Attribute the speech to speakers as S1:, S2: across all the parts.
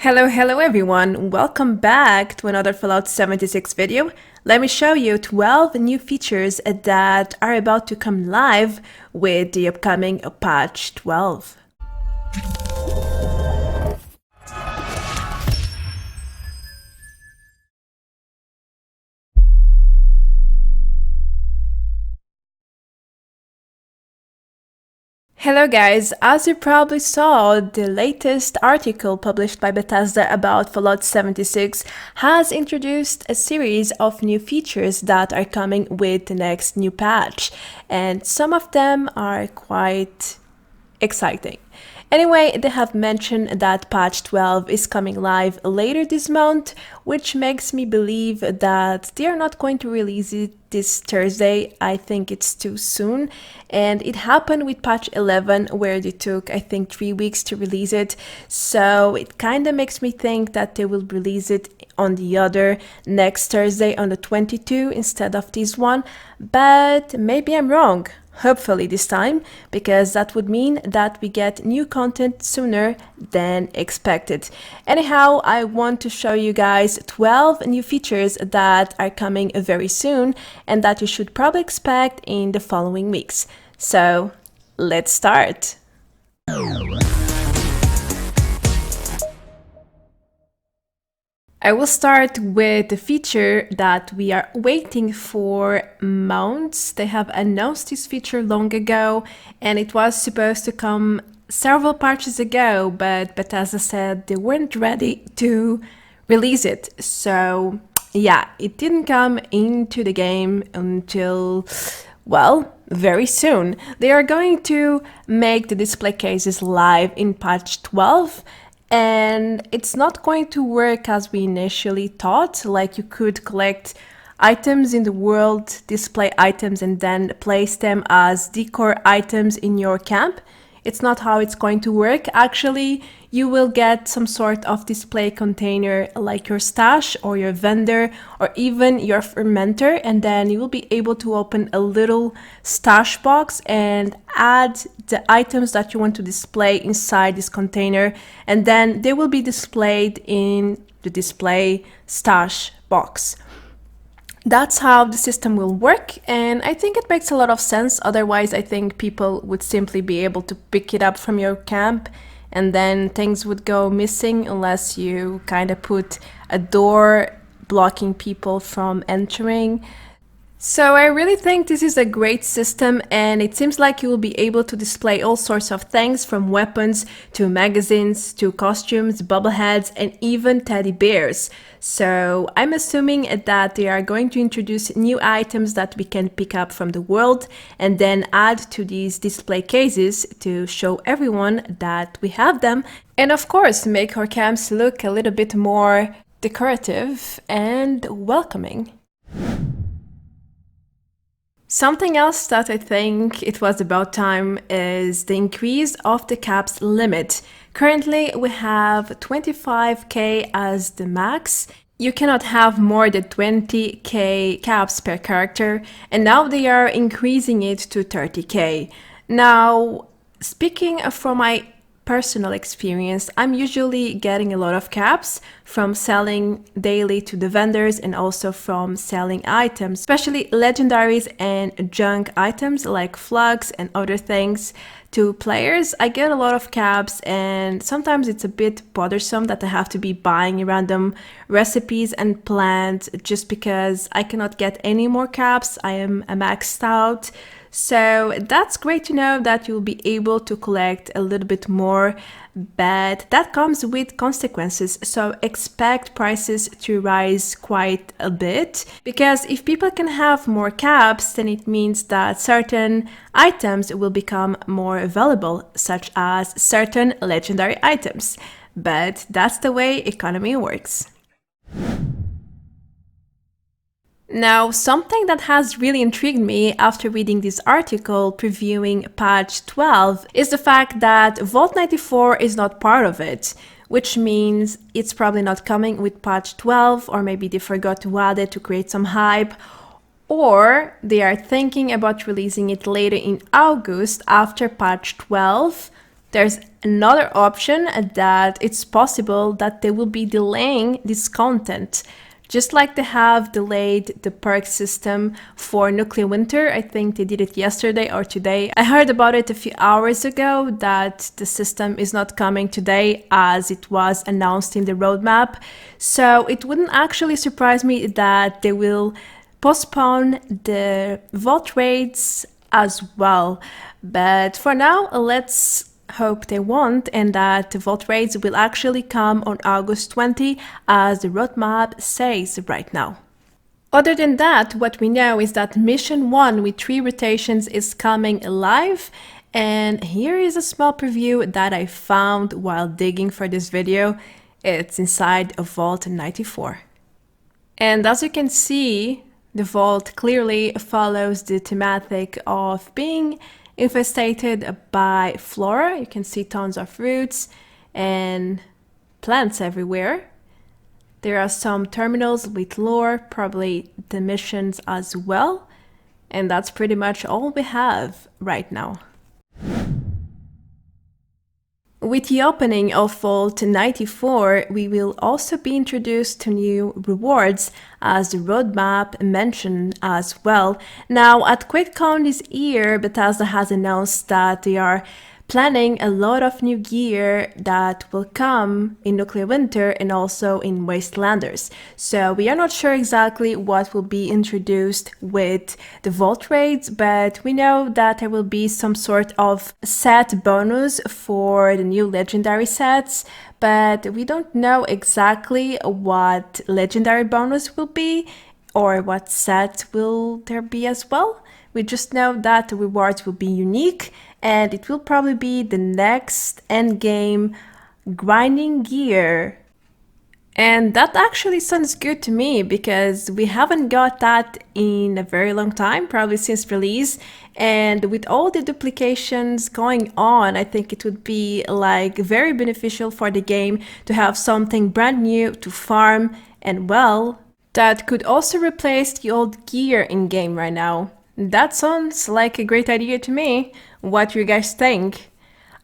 S1: Hello everyone, welcome back to another Fallout 76 video. Let me show you 12 new features that are about to come live with the upcoming patch 12. Hello guys, as you probably saw, the latest article published by Bethesda about Fallout 76 has introduced a series of new features that are coming with the next new patch, and some of them are quite exciting. Anyway, they have mentioned that patch 12 is coming live later this month, which makes me believe that they are not going to release it this Thursday. I think it's too soon. And it happened with patch 11 where they took, I think, 3 weeks to release it. So it kind of makes me think that they will release it on the other next Thursday on the 22 instead of this one. But maybe I'm wrong. Hopefully this time, because that would mean that we get new content sooner than expected. Anyhow, I want to show you guys 12 new features that are coming very soon and that you should probably expect in the following weeks. So let's start. I will start with the feature that we are waiting for months. They have announced this feature long ago and it was supposed to come several patches ago, but Bethesda said they weren't ready to release it. So yeah, it didn't come into the game until, well, very soon. They are going to make the display cases live in patch 12. And it's not going to work as we initially thought, like you could collect items in the world, display items, and then place them as decor items in your camp. It's not how it's going to work. Actually, you will get some sort of display container like your stash or your vendor or even your fermenter, and then you will be able to open a little stash box and add the items that you want to display inside this container, and then they will be displayed in the display stash box. That's how the system will work, and I think it makes a lot of sense. Otherwise, I think people would simply be able to pick it up from your camp and then things would go missing unless you kind of put a door blocking people from entering. So I really think this is a great system, and it seems like you will be able to display all sorts of things from weapons to magazines to costumes, bobbleheads, and even teddy bears. So I'm assuming that they are going to introduce new items that we can pick up from the world and then add to these display cases to show everyone that we have them. And of course, make our camps look a little bit more decorative and welcoming. Something else that I think it was about time is the increase of the caps limit. Currently, we have 25k as the max. You cannot have more than 20k caps per character, and now they are increasing it to 30k. Now, speaking from my personal experience, I'm usually getting a lot of caps from selling daily to the vendors and also from selling items, especially legendaries and junk items like flags and other things to players. I get a lot of caps, and sometimes it's a bit bothersome that I have to be buying random recipes and plants just because I cannot get any more caps. I am maxed out. So that's great to know that you'll be able to collect a little bit more, but that comes with consequences. So expect prices to rise quite a bit, because if people can have more caps, then it means that certain items will become more available, such as certain legendary items. But that's the way economy works. Now, something that has really intrigued me after reading this article previewing patch 12 is the fact that Vault 94 is not part of it, which means it's probably not coming with patch 12, or maybe they forgot to add it to create some hype, or they are thinking about releasing it later in August after patch 12 there's another option that it's possible that they will be delaying this content. Just like they have delayed the perk system for Nuclear Winter. I think they did it yesterday or today. I heard about it a few hours ago that the system is not coming today as it was announced in the roadmap. So it wouldn't actually surprise me that they will postpone the vault raids as well. But for now, let's hope they won't, and that the vault raids will actually come on August 20 as the roadmap says right now. Other than that, what we know is that mission 1 with 3 rotations is coming live, and here is a small preview that I found while digging for this video. It's inside of Vault 94. And as you can see, the vault clearly follows the thematic of being infested by flora. You can see tons of roots and plants everywhere. There are some terminals with lore, probably the missions as well. And that's pretty much all we have right now. With the opening of Vault 94, we will also be introduced to new rewards, as the roadmap mentioned as well. Now, at QuakeCon this year, Bethesda has announced that they are planning a lot of new gear that will come in Nuclear Winter and also in Wastelanders. So we are not sure exactly what will be introduced with the vault raids, but we know that there will be some sort of set bonus for the new legendary sets, but we don't know exactly what legendary bonus will be or what set will there be as well. We just know that the rewards will be unique, and it will probably be the next endgame grinding gear. And that actually sounds good to me, because we haven't got that in a very long time, probably since release. And with all the duplications going on, I think it would be like very beneficial for the game to have something brand new to farm, and well, that could also replace the old gear in game right now. That sounds like a great idea to me. What do you guys think?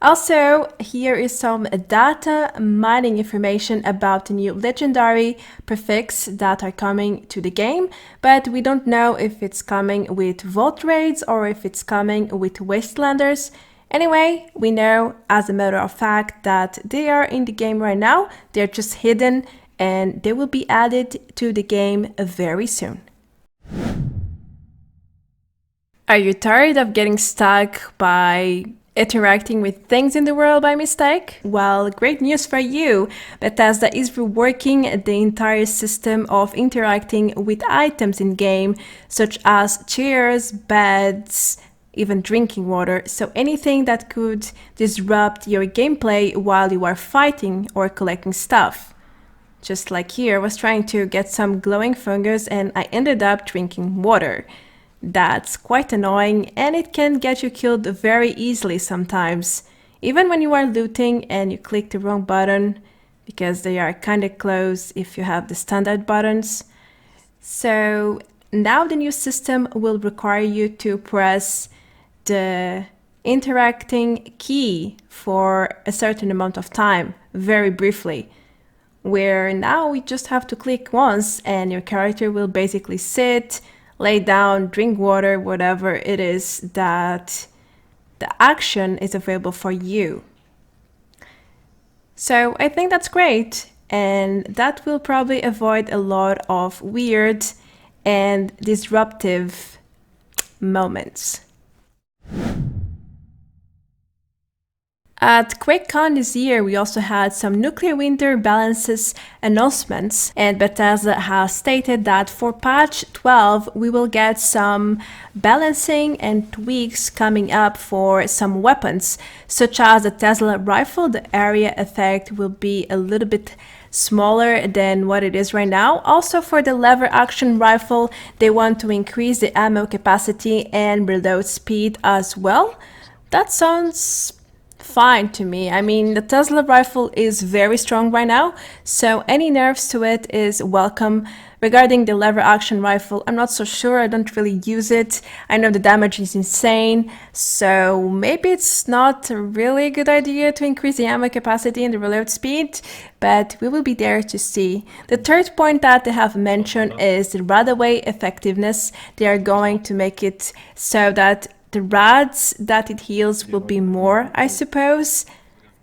S1: Also, here is some data mining information about the new legendary prefix that are coming to the game, but we don't know if it's coming with vault raids or if it's coming with Wastelanders. Anyway, we know as a matter of fact that they are in the game right now. They're just hidden, and they will be added to the game very soon. Are you tired of getting stuck by interacting with things in the world by mistake? Well, great news for you! Bethesda is reworking the entire system of interacting with items in game, such as chairs, beds, even drinking water, so anything that could disrupt your gameplay while you are fighting or collecting stuff. Just like here, I was trying to get some glowing fungus and I ended up drinking water. That's quite annoying, and it can get you killed very easily sometimes, even when you are looting and you click the wrong button, because they are kind of close if you have the standard buttons. So now the new system will require you to press the interacting key for a certain amount of time, very briefly, where now we just have to click once and your character will basically sit, lay down, drink water, whatever it is that the action is available for you. So I think that's great, and that will probably avoid a lot of weird and disruptive moments. At QuakeCon this year, we also had some Nuclear Winter balances announcements, and Bethesda has stated that for patch 12 we will get some balancing and tweaks coming up for some weapons, such as the Tesla rifle. The area effect will be a little bit smaller than what it is right now. Also for the lever action rifle, they want to increase the ammo capacity and reload speed as well. That sounds fine to me. I mean, the Tesla rifle is very strong right now, so any nerfs to it is welcome. Regarding the lever action rifle, I'm not so sure. I don't really use it. I know the damage is insane, so maybe it's not a really good idea to increase the ammo capacity and the reload speed, but we will be there to see. The third point that they have mentioned is the radaway effectiveness. They are going to make it so that the rads that it heals will be more, I suppose.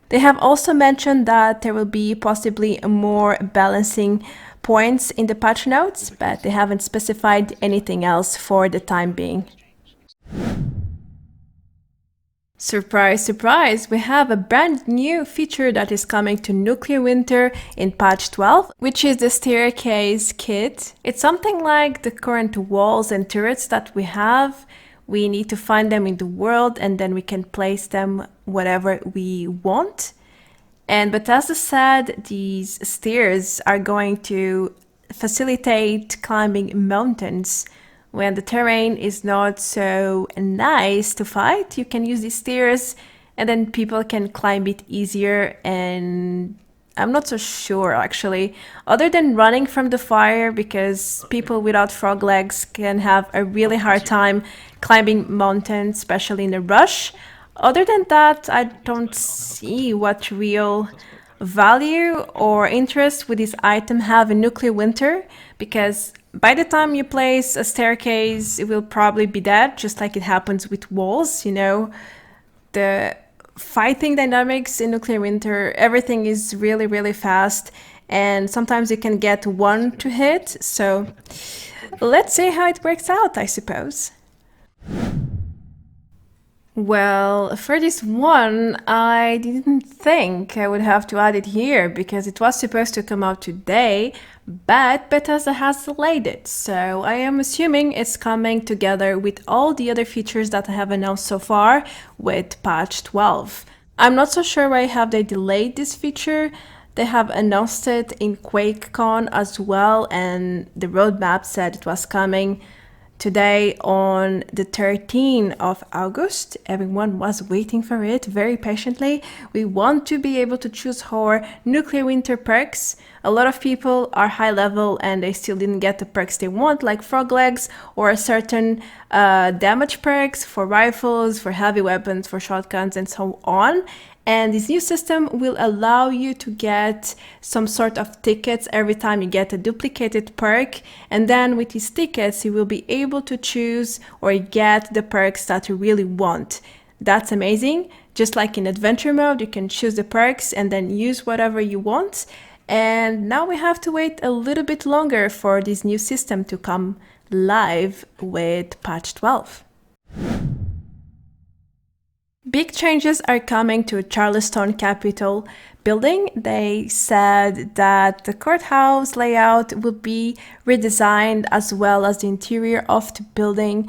S1: They have also mentioned that there will be possibly more balancing points in the patch notes, but they haven't specified anything else for the time being. Surprise, surprise, we have a brand new feature that is coming to Nuclear Winter in patch 12, which is the staircase kit. It's something like the current walls and turrets that we have. We need to find them in the world and then we can place them wherever we want. And Bethesda said these stairs are going to facilitate climbing mountains. When the terrain is not so nice to fight, you can use these stairs and then people can climb it easier. And I'm not so sure actually, other than running from the fire, because people without frog legs can have a really hard time climbing mountains, especially in a rush. Other than that, I don't see what real value or interest would this item have in Nuclear Winter, because by the time you place a staircase, it will probably be dead, just like it happens with walls, you know. The fighting dynamics in Nuclear Winter, everything is really, really fast, and sometimes you can get one to hit, so let's see how it works out, I suppose. Well, for this one, I didn't think I would have to add it here because it was supposed to come out today, but Bethesda has delayed it, so I am assuming it's coming together with all the other features that I have announced so far with patch 12. I'm not so sure why have they delayed this feature. They have announced it in QuakeCon as well, and the roadmap said it was coming today on the 13th of August. Everyone was waiting for it very patiently. We want to be able to choose our Nuclear Winter perks. A lot of people are high level and they still didn't get the perks they want, like frog legs or certain damage perks for rifles, for heavy weapons, for shotguns, and so on. And this new system will allow you to get some sort of tickets every time you get a duplicated perk. And then with these tickets, you will be able to choose or get the perks that you really want. That's amazing. Just like in adventure mode, you can choose the perks and then use whatever you want. And now we have to wait a little bit longer for this new system to come live with patch 12. Big changes are coming to Charleston Capitol Building. They said that the courthouse layout will be redesigned as well as the interior of the building.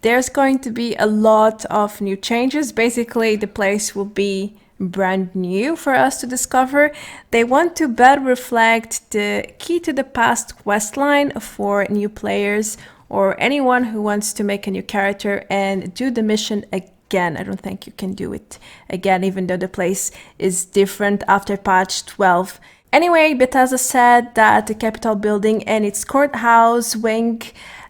S1: There's going to be a lot of new changes. Basically, the place will be brand new for us to discover. They want to better reflect the Key to the Past questline for new players or anyone who wants to make a new character and do the mission again. I don't think you can do it again, even though the place is different after patch 12. Anyway, Bethesda said that the Capitol building and its courthouse wing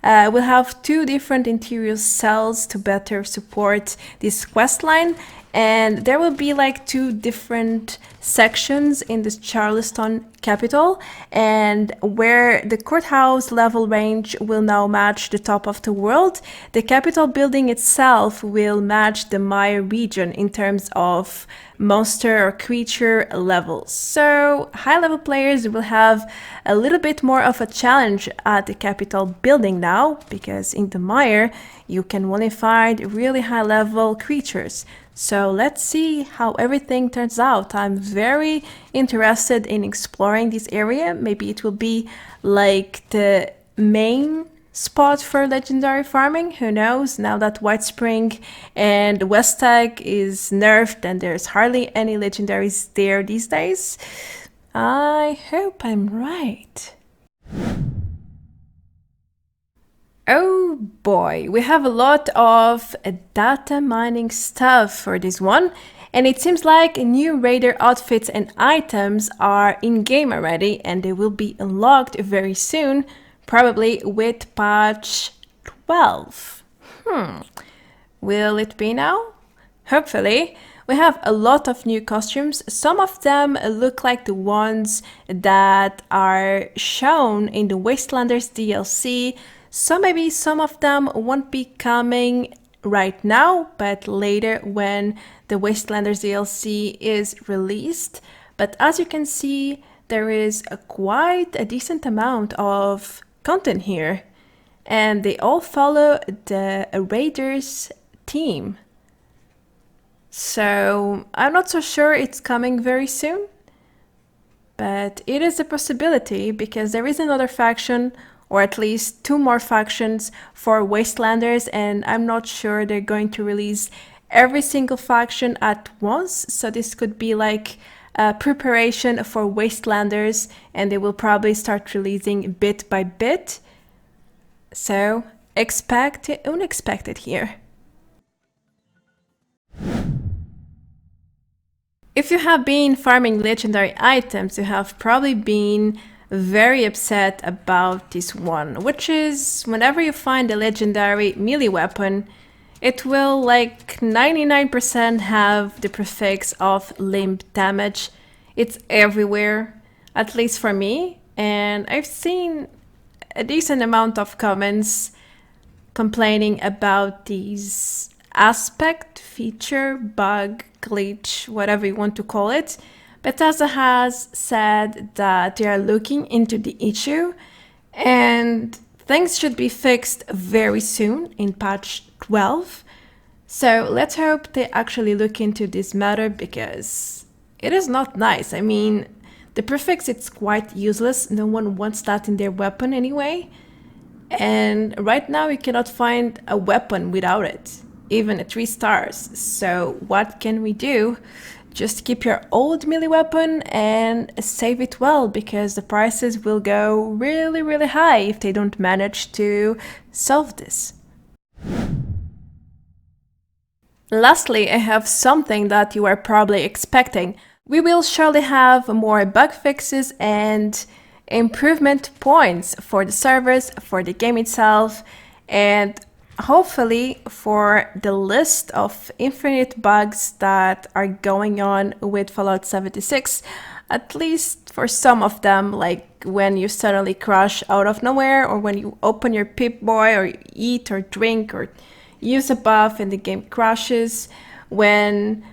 S1: will have two different interior cells to better support this questline. And there will be like two different sections in this Charleston Capitol, and where the courthouse level range will now match the top of the world, the Capitol building itself will match the Maya region in terms of monster or creature levels. So high level players will have a little bit more of a challenge at the Capitol building now, because in the Mire you can only find really high level creatures. So let's see how everything turns out. I'm very interested in exploring this area. Maybe it will be like the main spot for legendary farming. Who knows? Now that White Spring and West Tag is nerfed and there's hardly any legendaries there these days. I hope I'm right. Oh boy, we have a lot of data mining stuff for this one, And it seems like new raider outfits and items are in-game already, and they will be unlocked very soon, probably with patch 12. Will it be now? Hopefully. We have a lot of new costumes. Some of them look like the ones that are shown in the Wastelanders DLC. So maybe some of them won't be coming right now, but later when the Wastelanders DLC is released. But as you can see, there is quite a decent amount of content here. And they all follow the Raiders theme. So I'm not so sure it's coming very soon, but it is a possibility because there is another faction, or at least 2 more factions for Wastelanders, and I'm not sure they're going to release every single faction at once. So this could be like a preparation for Wastelanders, and they will probably start releasing bit by bit. So expect the unexpected here. If you have been farming legendary items, you have probably been very upset about this one, which is whenever you find a legendary melee weapon, it will like 99% have the prefix of limb damage. It's everywhere, at least for me, and I've seen a decent amount of comments complaining about these aspect, feature, bug, glitch, whatever you want to call it. Bethesda has said that they are looking into the issue and things should be fixed very soon in patch 12. So let's hope they actually look into this matter because it is not nice. I mean, the prefix, it's quite useless. No one wants that in their weapon anyway. And right now you cannot find a weapon without it, even at 3 stars. So what can we do? Just keep your old melee weapon and save it well, because the prices will go really, really high if they don't manage to solve this. Lastly, I have something that you are probably expecting. We will surely have more bug fixes and improvement points for the servers, for the game itself, and hopefully for the list of infinite bugs that are going on with Fallout 76, at least for some of them, like when you suddenly crash out of nowhere, or when you open your Pip-Boy, or you eat or drink or use a buff and the game crashes, when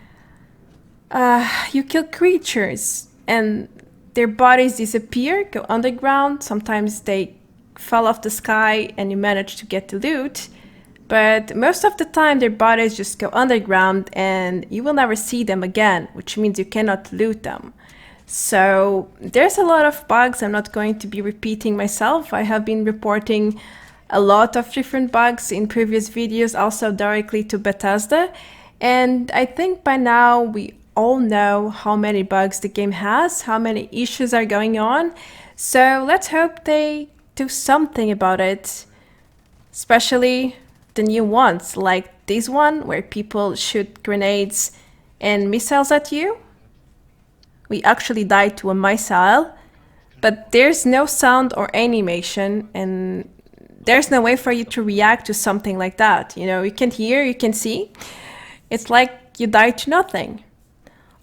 S1: you kill creatures and their bodies disappear, go underground. Sometimes they fall off the sky and you manage to get the loot. But most of the time their bodies just go underground and you will never see them again, which means you cannot loot them. So there's a lot of bugs. I'm not going to be repeating myself. I have been reporting a lot of different bugs in previous videos, also directly to Bethesda. And I think by now we all know how many bugs the game has, how many issues are going on. So let's hope they do something about it, especially the new ones, like this one where people shoot grenades and missiles at you. We actually died to a missile, but there's no sound or animation, and there's no way for you to react to something like that. You know, you can hear, you can see. It's like you died to nothing.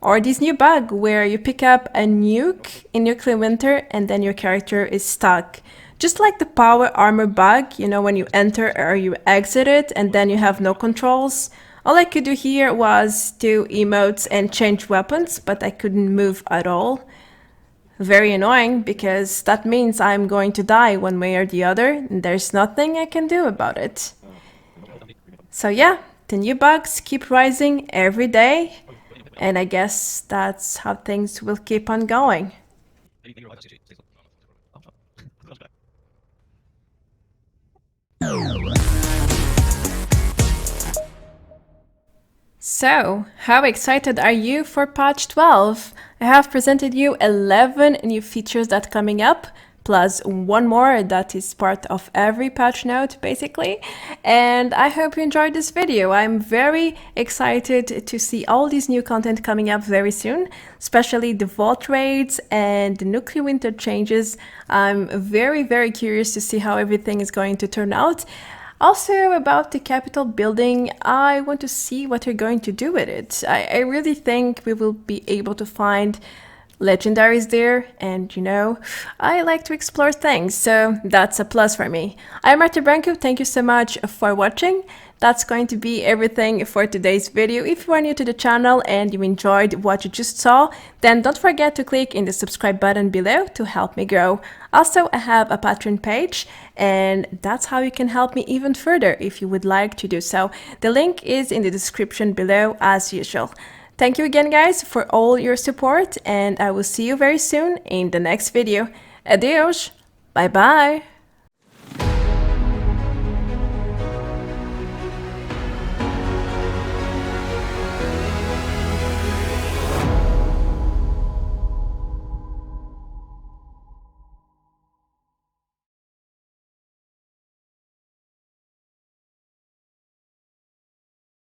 S1: Or this new bug where you pick up a nuke in nuclear winter and then your character is stuck. Just like the power armor bug, you know, when you enter or you exit it and then you have no controls. All I could do here was do emotes and change weapons, but I couldn't move at all. Very annoying, because that means I'm going to die one way or the other, and there's nothing I can do about it. So yeah, the new bugs keep rising every day, and I guess that's how things will keep on going. So, how excited are you for patch 12? I have presented you 11 new features that are coming up. plus one more that is part of every patch note basically. And I hope you enjoyed this video. I'm very excited to see all this new content coming up very soon, especially the vault raids and the nuclear winter changes. I'm very curious to see how everything is going to turn out. Also about the Capitol building, I want to see what you're going to do with it. I really think we will be able to find legendaries there, and you know, I like to explore things, so that's a plus for me. I'm Marta Branco, thank you so much for watching. That's going to be everything for today's video. If you are new to the channel and you enjoyed what you just saw, then don't forget to click in the subscribe button below to help me grow. Also, I have a Patreon page, and that's how you can help me even further if you would like to do so. The link is in the description below as usual. Thank you again, guys, for all your support, and I will see you very soon in the next video. Adios! Bye bye!